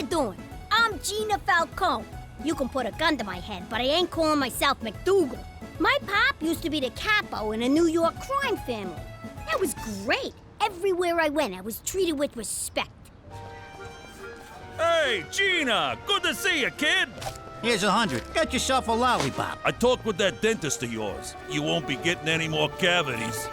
doing? I'm Gina Falcone. You can put a gun to my head, but I ain't calling myself MacDougal. My pop used to be the capo in a New York crime family. That was great. Everywhere I went, I was treated with respect. Hey, Gina! Good to see you, kid! Here's 100. Get yourself a lollipop. I talked with that dentist of yours. You won't be getting any more cavities.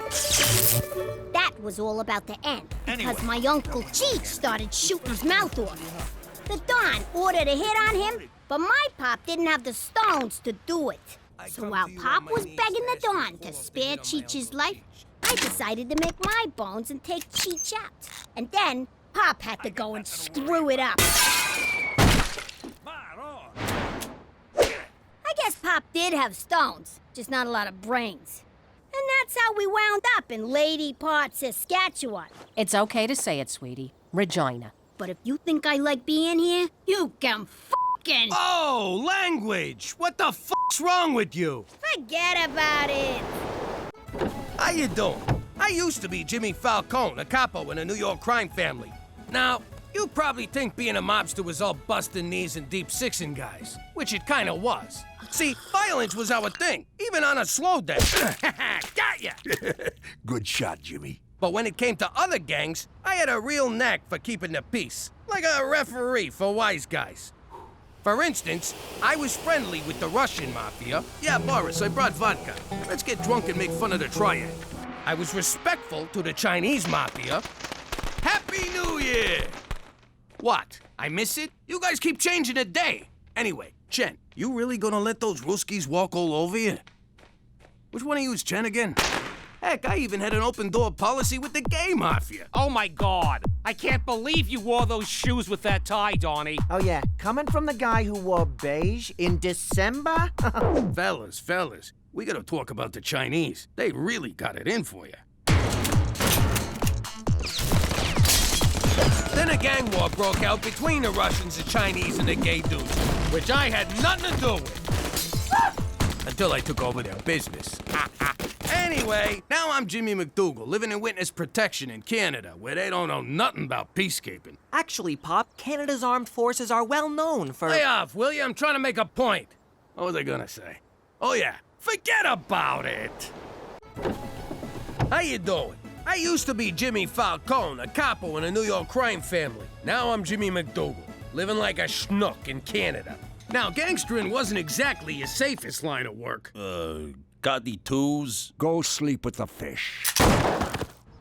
That was all about the end, because my Uncle Cheech started shooting his mouth off. The Don ordered a hit on him, but my pop didn't have the stones to do it. So while Pop was begging the Don to spare Cheech's life, I decided to make my bones and take Cheech out. And then Pop had to go and screw it up. I guess Pop did have stones, just not a lot of brains. And that's how we wound up in Lady Part, Saskatchewan. It's okay to say it, sweetie. Regina. But if you think I like being here, you can f***ing... Oh, language! What the f***'s wrong with you? Forget about it. How you doing? I used to be Jimmy Falcone, a capo in a New York crime family. Now, you probably think being a mobster was all busting knees and deep sixing guys, which it kinda was. See, violence was our thing, even on a slow day. Got ya! Good shot, Jimmy. But when it came to other gangs, I had a real knack for keeping the peace, like a referee for wise guys. For instance, I was friendly with the Russian mafia. Yeah, Boris, I brought vodka. Let's get drunk and make fun of the triad. I was respectful to the Chinese mafia. Happy New Year! What? I miss it? You guys keep changing the day. Anyway, Chen, you really gonna let those Ruskies walk all over you? Which one of you is Chen again? Heck, I even had an open-door policy with the gay mafia. Oh, my God. I can't believe you wore those shoes with that tie, Donnie. Oh, yeah. Coming from the guy who wore beige in December? Fellas, we gotta talk about the Chinese. They really got it in for you. Then a gang war broke out between the Russians, the Chinese, and the gay dudes, which I had nothing to do with. Until I took over their business. Anyway, now I'm Jimmy MacDougal, living in witness protection in Canada, where they don't know nothing about peacekeeping. Actually, Pop, Canada's armed forces are well known for... Lay off, will you? I'm trying to make a point. What was I gonna say? Oh yeah, forget about it! How you doing? I used to be Jimmy Falcone, a capo in a New York crime family. Now I'm Jimmy MacDougal, living like a schnook in Canada. Now, gangstering wasn't exactly your safest line of work. Got the twos? Go sleep with the fish.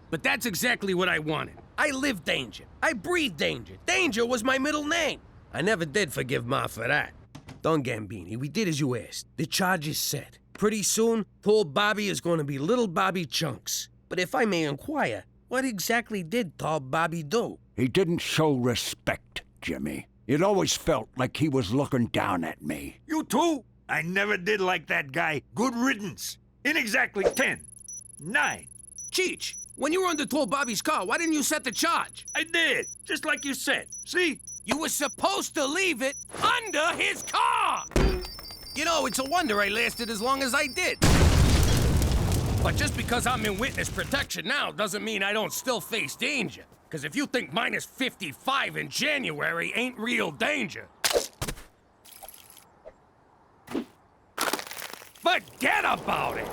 But that's exactly what I wanted. I lived danger. I breathed danger. Danger was my middle name. I never did forgive Ma for that. Don Gambini, we did as you asked. The charge is set. Pretty soon, tall Bobby is going to be little Bobby Chunks. But if I may inquire, what exactly did tall Bobby do? He didn't show respect, Jimmy. It always felt like he was looking down at me. You too? I never did like that guy. Good riddance. In exactly 10, 9. Cheech, when you were under tall Bobby's car, why didn't you set the charge? I did, just like you said. See? You were supposed to leave it under his car! You know, it's a wonder I lasted as long as I did. But just because I'm in witness protection now doesn't mean I don't still face danger. Because if you think minus 55 in January ain't real danger, forget about it!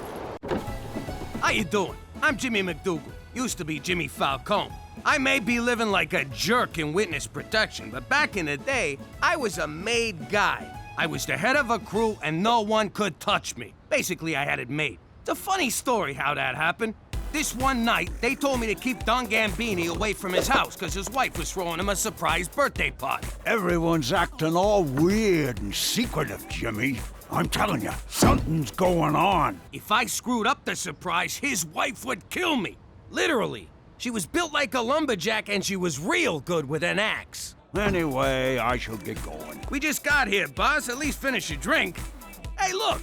How you doing? I'm Jimmy MacDougal. Used to be Jimmy Falcone. I may be living like a jerk in witness protection, but back in the day, I was a made guy. I was the head of a crew and no one could touch me. Basically, I had it made. It's a funny story how that happened. This one night, they told me to keep Don Gambini away from his house because his wife was throwing him a surprise birthday party. Everyone's acting all weird and secretive, Jimmy. I'm telling you, something's going on. If I screwed up the surprise, his wife would kill me. Literally. She was built like a lumberjack and she was real good with an axe. Anyway, I shall get going. We just got here, boss. At least finish your drink. Hey, look!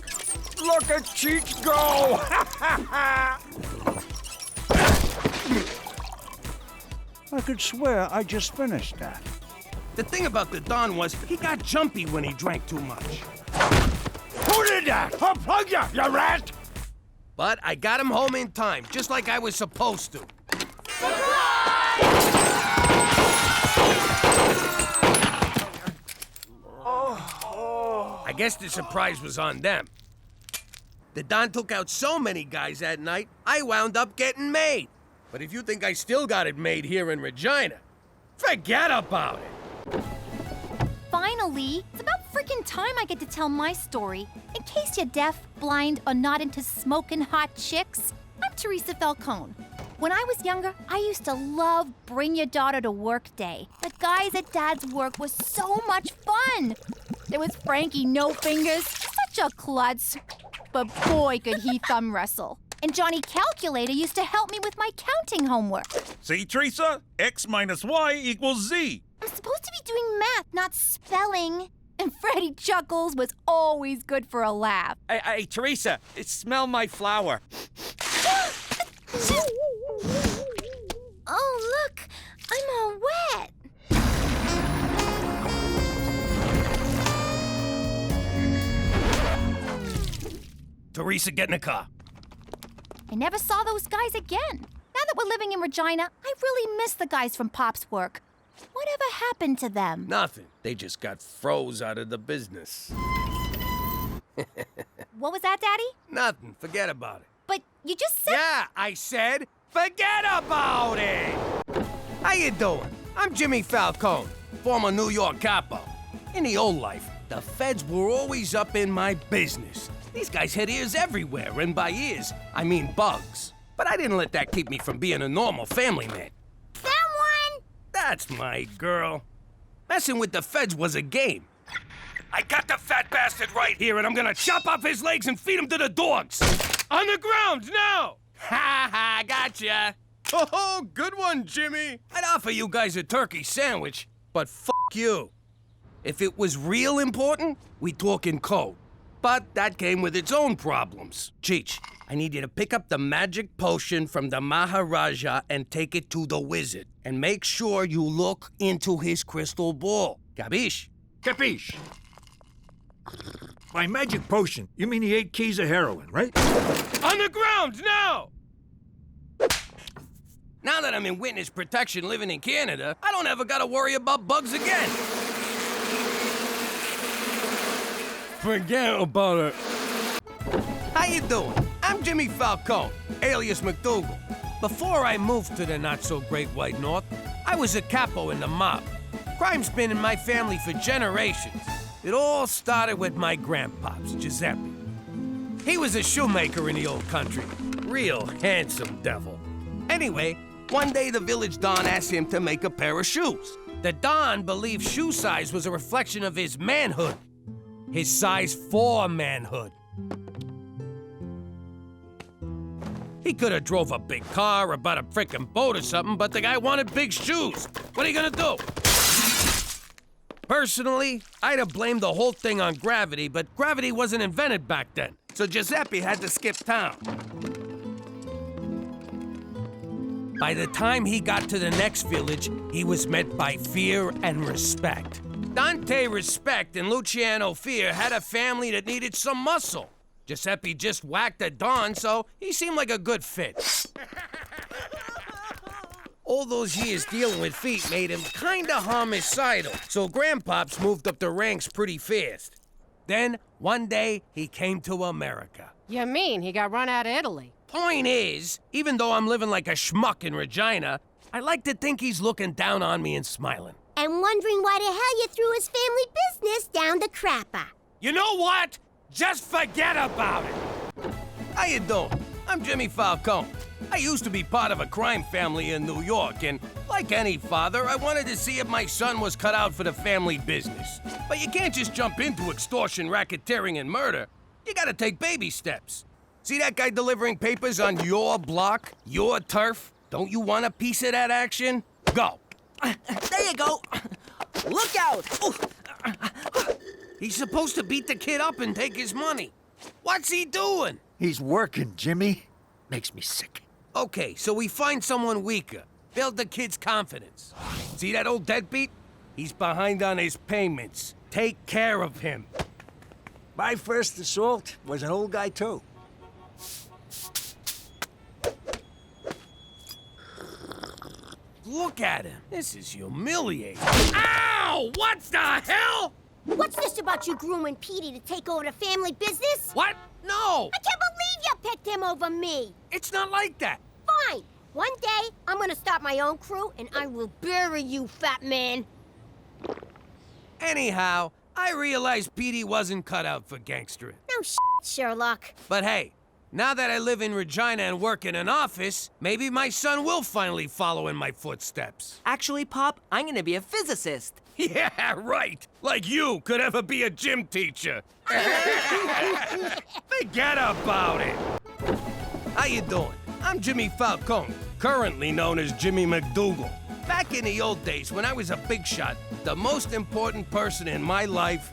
Look at Cheech go! I could swear I just finished that. The thing about the Don was he got jumpy when he drank too much. Who did that? Unplug ya, you rat! But I got him home in time, just like I was supposed to. guess the surprise was on them. The Don took out so many guys that night, I wound up getting made. But if you think I still got it made here in Regina, forget about it. Finally, it's about freaking time I get to tell my story. In case you're deaf, blind, or not into smoking hot chicks, I'm Teresa Falcone. When I was younger, I used to love Bring Your Daughter to Work Day. The guys at Dad's work was so much fun. There was Frankie No Fingers, such a klutz. But boy, could he thumb wrestle. And Johnny Calculator used to help me with my counting homework. See, Teresa? X minus Y equals Z. I'm supposed to be doing math, not spelling. And Freddie Chuckles was always good for a laugh. Hey, Teresa, smell my flower. Oh, look, I'm all wet. Teresa, get in the car. I never saw those guys again. Now that we're living in Regina, I really miss the guys from Pop's work. Whatever happened to them? Nothing. They just got froze out of the business. What was that, Daddy? Nothing. Forget about it. But you just said... Yeah, I said, forget about it! How you doing? I'm Jimmy Falcone, former New York capo. In the old life, the feds were always up in my business. These guys had ears everywhere, and by ears, I mean bugs. But I didn't let that keep me from being a normal family man. Someone! That's my girl. Messing with the feds was a game. I got the fat bastard right here, and I'm gonna chop off his legs and feed him to the dogs. On the ground, now! Ha ha, gotcha. Oh, good one, Jimmy. I'd offer you guys a turkey sandwich, but f*** you. If it was real important, we'd talk in code. But that came with its own problems. Cheech, I need you to pick up the magic potion from the Maharaja and take it to the wizard. And make sure you look into his crystal ball. Capiche? Capiche? By magic potion, you mean the 8 keys of heroin, right? On the ground, now! Now that I'm in witness protection living in Canada, I don't ever gotta worry about bugs again. Forget about it. How you doing? I'm Jimmy Falcone, alias MacDougal. Before I moved to the not-so-great White North, I was a capo in the mob. Crime's been in my family for generations. It all started with my grandpops, Giuseppe. He was a shoemaker in the old country. Real handsome devil. Anyway, one day the village Don asked him to make a pair of shoes. The Don believed shoe size was a reflection of his manhood. His size 4 manhood. He could have drove a big car or bought a frickin' boat or something, but the guy wanted big shoes. What are you gonna do? Personally, I'd have blamed the whole thing on gravity, but gravity wasn't invented back then, so Giuseppe had to skip town. By the time he got to the next village, he was met by fear and respect. Dante Respect and Luciano Fear had a family that needed some muscle. Giuseppe just whacked a Don, so he seemed like a good fit. All those years dealing with feet made him kinda homicidal, so Grandpops moved up the ranks pretty fast. Then, one day, he came to America. You mean he got run out of Italy? Point is, even though I'm living like a schmuck in Regina, I like to think he's looking down on me and smiling. And wondering why the hell you threw his family business down the crapper. You know what? Just forget about it. How you doing? I'm Jimmy Falcone. I used to be part of a crime family in New York, and like any father, I wanted to see if my son was cut out for the family business. But you can't just jump into extortion, racketeering, and murder. You gotta take baby steps. See that guy delivering papers on your block, your turf? Don't you want a piece of that action? Go. There you go. Look out. He's supposed to beat the kid up and take his money. What's he doing? He's working, Jimmy. Makes me sick. Okay, so we find someone weaker. Build the kid's confidence. See that old deadbeat? He's behind on his payments. Take care of him. My first assault was an old guy, too. Look at him. This is humiliating. Ow! What the hell? What's this about you grooming Petey to take over the family business? What? No! I can't believe you picked him over me! It's not like that. Fine. One day, I'm gonna start my own crew, and I will bury you, fat man. Anyhow, I realized Petey wasn't cut out for gangstering. No Sherlock. But hey, now that I live in Regina and work in an office, maybe my son will finally follow in my footsteps. Actually, Pop, I'm gonna be a physicist. Yeah, right. Like you could ever be a gym teacher. Forget about it. How you doing? I'm Jimmy Falcone, currently known as Jimmy MacDougal. Back in the old days, when I was a big shot, the most important person in my life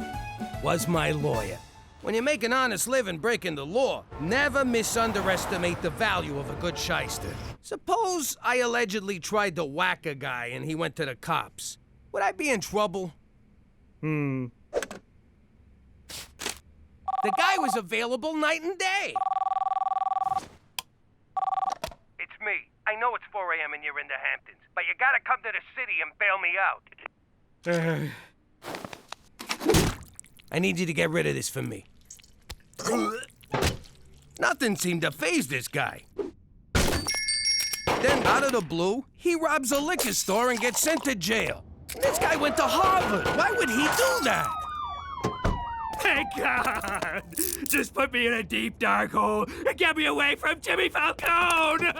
was my lawyer. When you make an honest living breaking the law, never misunderestimate the value of a good shyster. Suppose I allegedly tried to whack a guy and he went to the cops. Would I be in trouble? The guy was available night and day. It's me. I know it's 4 a.m. and you're in the Hamptons, but you gotta come to the city and bail me out. I need you to get rid of this for me. Nothing seemed to faze this guy. Then, out of the blue, he robs a liquor store and gets sent to jail. This guy went to Harvard. Why would he do that? Thank God! Just put me in a deep, dark hole and get me away from Jimmy Falcone!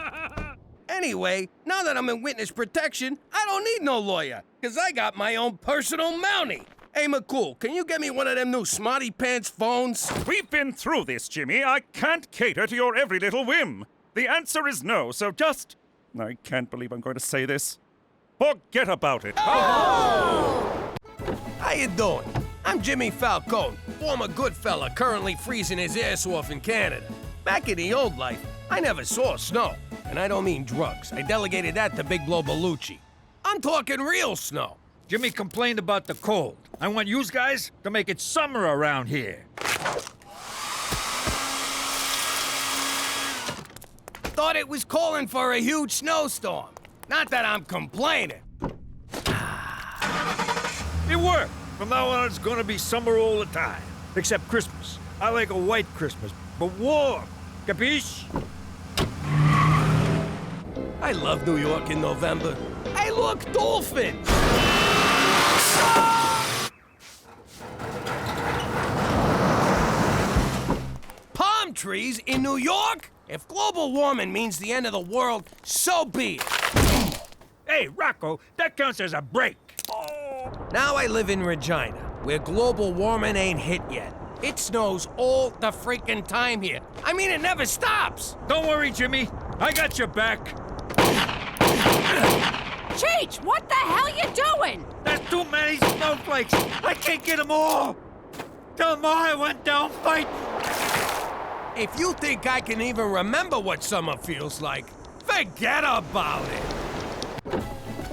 Anyway, now that I'm in witness protection, I don't need no lawyer, because I got my own personal Mountie. Hey, McCool, can you get me one of them new Smarty Pants phones? We've been through this, Jimmy. I can't cater to your every little whim. The answer is no, so just... I can't believe I'm going to say this. Forget about it. Oh! How you doing? I'm Jimmy Falcone, former good fella currently freezing his ass off in Canada. Back in the old life, I never saw snow. And I don't mean drugs. I delegated that to Big Blow Bellucci. I'm talking real snow. Jimmy complained about the cold. I want you guys to make it summer around here. Thought it was calling for a huge snowstorm. Not that I'm complaining. It worked. From now on, it's gonna be summer all the time. Except Christmas. I like a white Christmas, but warm. Capiche? I love New York in November. Hey, look, dolphins! Palm trees in New York? If global warming means the end of the world, so be it. Hey, Rocco, that counts as a break. Now I live in Regina, where global warming ain't hit yet. It snows all the freaking time here. I mean, it never stops. Don't worry, Jimmy. I got your back. Cheech, what the hell you doing? There's too many snowflakes. I can't get them all. Tell them all I went down fighting. If you think I can even remember what summer feels like, forget about it.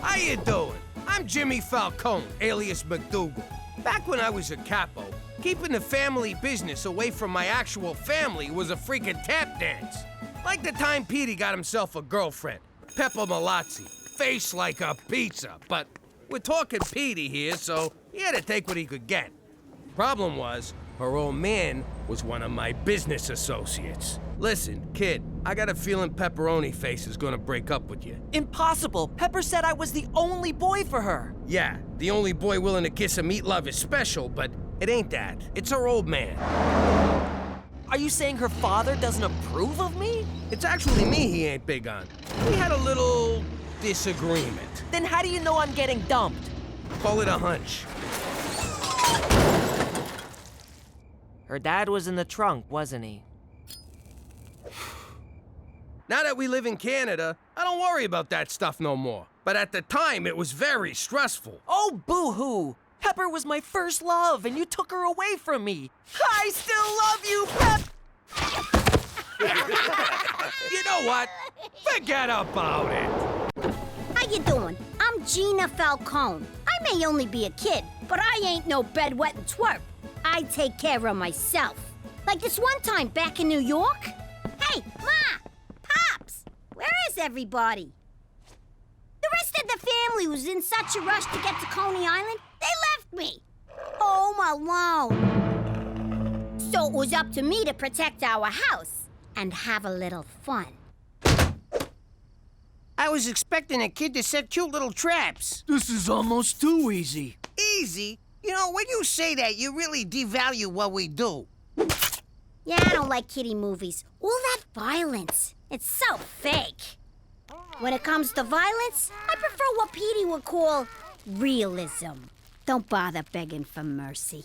How you doing? I'm Jimmy Falcone, alias MacDougal. Back when I was a capo, keeping the family business away from my actual family was a freaking tap dance. Like the time Petey got himself a girlfriend, Pepper Malazzi, face like a pizza. But we're talking Petey here, so he had to take what he could get. Problem was, her old man was one of my business associates. Listen, kid, I got a feeling Pepperoni Face is gonna break up with you. Impossible. Pepper said I was the only boy for her. Yeah, the only boy willing to kiss a meat love is special, but it ain't that. It's her old man. Are you saying her father doesn't approve of me? It's actually me he ain't big on. We had a little disagreement. Then how do you know I'm getting dumped? Call it a hunch. Her dad was in the trunk, wasn't he? Now that we live in Canada, I don't worry about that stuff no more. But at the time, it was very stressful. Oh, boo-hoo! Pepper was my first love, and you took her away from me. I still love you, Pep! You know what? Forget about it. How you doing? I'm Gina Falcone. I may only be a kid, but I ain't no bedwetting twerp. I take care of myself. Like this one time back in New York. Hey, Ma! Pops! Where is everybody? The rest of the family was in such a rush to get to Coney Island, they left me. Oh, my alone. So it was up to me to protect our house and have a little fun. I was expecting a kid to set cute little traps. This is almost too easy. Easy? You know, when you say that, you really devalue what we do. Yeah, I don't like kiddie movies. All that violence. It's so fake. When it comes to violence, I prefer what Petey would call realism. Don't bother begging for mercy.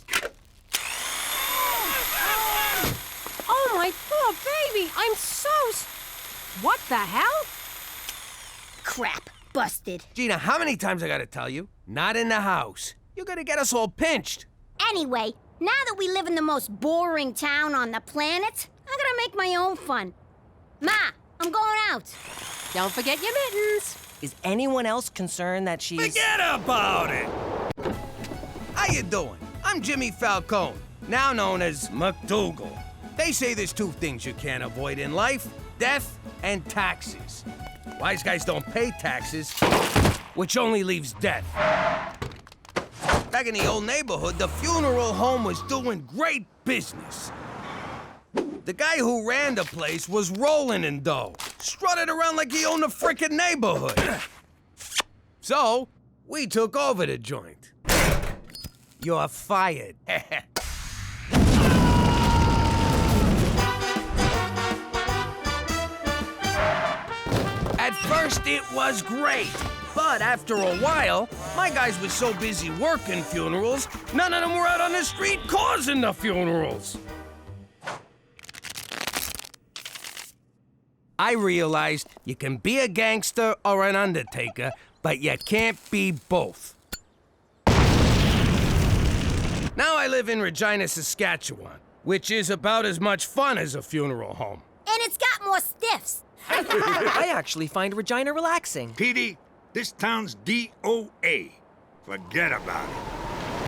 Oh, my poor baby. I'm so... What the hell? Crap. Busted. Gina, how many times I gotta tell you? Not in the house. You're gonna get us all pinched. Anyway, now that we live in the most boring town on the planet, I'm gonna make my own fun. Ma, I'm going out. Don't forget your mittens. Is anyone else concerned that she's... Forget about it! How you doing? I'm Jimmy Falcone, now known as MacDougal. They say there's two things you can't avoid in life, death and taxes. Wise guys don't pay taxes, which only leaves death. Back in the old neighborhood, the funeral home was doing great business. The guy who ran the place was rolling in dough, strutted around like he owned the frickin' neighborhood. So, we took over the joint. You're fired. At first, it was great. But after a while, my guys were so busy working funerals, none of them were out on the street causing the funerals. I realized you can be a gangster or an undertaker, but you can't be both. Now I live in Regina, Saskatchewan, which is about as much fun as a funeral home. And it's got more stiffs. I actually find Regina relaxing. Petey, this town's DOA. Forget about it.